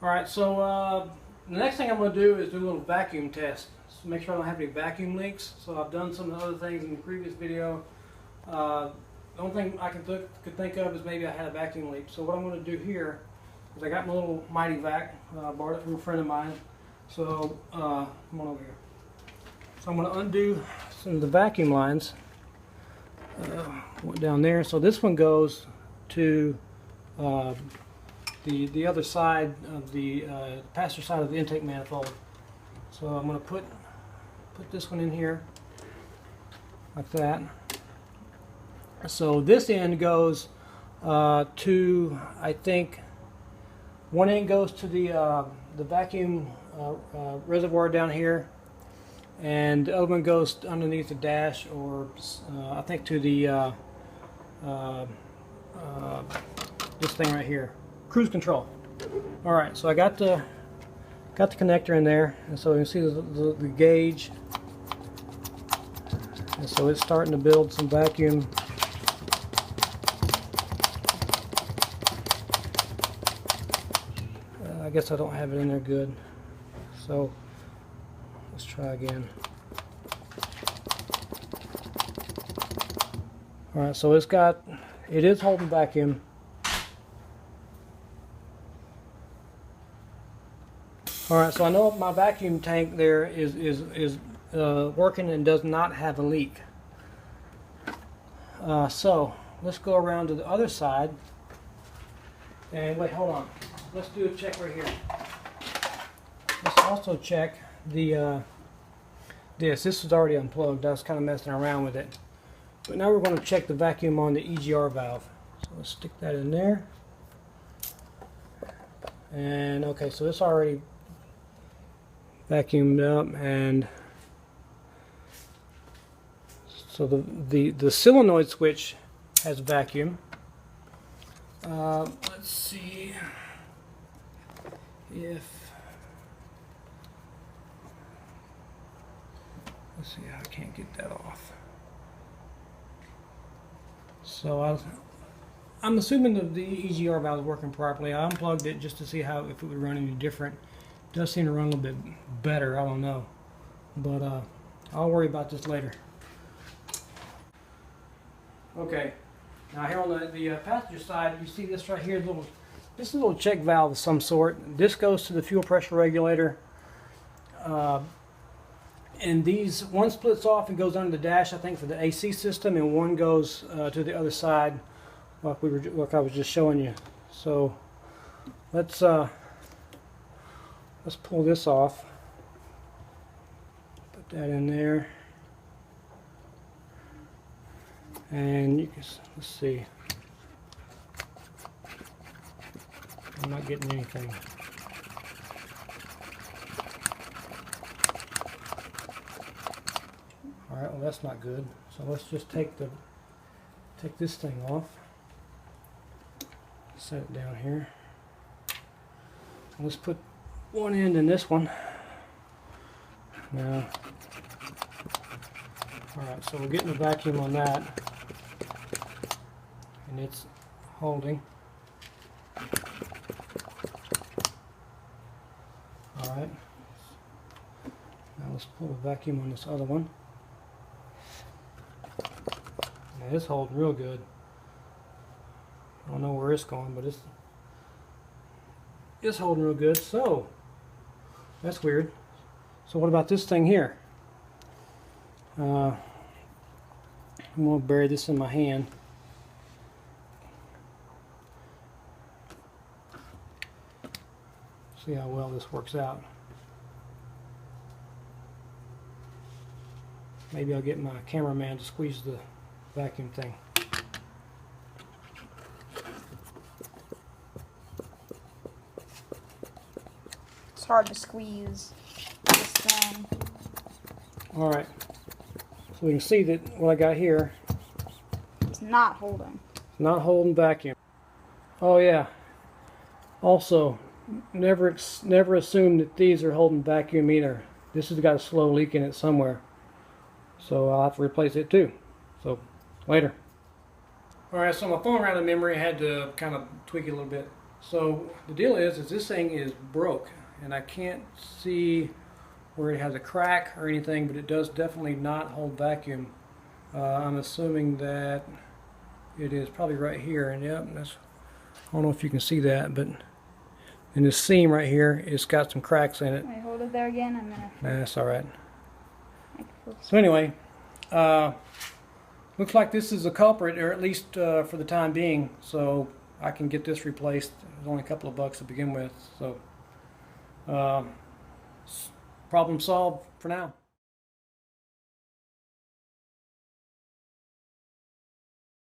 Alright, so the next thing I'm going to do is do a little vacuum test. So make sure I don't have any vacuum leaks. So I've done some other things in the previous video. The only thing I could think of is maybe I had a vacuum leak. So what I'm going to do here is I got my little Mighty Vac. I borrowed it from a friend of mine. So come on over here. So I'm going to undo some of the vacuum lines. Went down there. So this one goes to the other side of the passenger side of the intake manifold. So I'm going to put this one in here like that. So this end goes to, I think, one end goes to the vacuum reservoir down here, and the other one goes underneath the dash, or I think to the this thing right here, cruise control. All right, so I got the connector in there, and so you can see the gauge, and so it's starting to build some vacuum. I guess I don't have it in there good, so let's try again. All right, so it is holding vacuum. All right, so I know my vacuum tank there is working and does not have a leak. So let's go around to the other side. And wait, hold on. Let's do a check right here. Let's also check the this is already unplugged. I was kind of messing around with it. But now we're going to check the vacuum on the EGR valve. So let's stick that in there. And okay, so it's already vacuumed up, and so the solenoid switch has vacuum. Let's see if I can't get that off. So I'm assuming that the EGR valve is working properly. I unplugged it just to see if it would run any different. It does seem to run a little bit better. I don't know, but I'll worry about this later. Okay, now here on the passenger side, you see this right here, this is a little check valve of some sort. This goes to the fuel pressure regulator, and one splits off and goes under the dash, I think, for the AC system, and one goes to the other side, like I was just showing you. So let's pull this off. Put that in there, and you can, let's see. I'm not getting anything. All right, well that's not good. So let's just take this thing off. Set it down here. Let's put one end in this one. Now, all right, so we're getting the vacuum on that, and it's holding. All right. Now let's pull the vacuum on this other one. Now it's holding real good. I don't know where it's going, but it's holding real good. So that's weird. So what about this thing here? I'm going to bury this in my hand. See how well this works out. Maybe I'll get my cameraman to squeeze the vacuum thing. It's hard to squeeze this thing. Alright, so we can see that what I got here, it's not holding. It's not holding vacuum. Oh yeah, also, never assume that these are holding vacuum either. This has got a slow leak in it somewhere. So I'll have to replace it too. So, later. Alright, so my phone ran out of memory. I had to kind of tweak it a little bit. So the deal is this thing is broke, and I can't see where it has a crack or anything, but it does definitely not hold vacuum. I'm assuming that it is probably right here, and yep, that's, I don't know if you can see that, but in this seam right here, it's got some cracks in it. Wait, hold it there again. I'm gonna. Nah, that's all right. Make it focus. So anyway, looks like this is a culprit, or at least for the time being. So I can get this replaced. It's only a couple of bucks to begin with. So problem solved for now.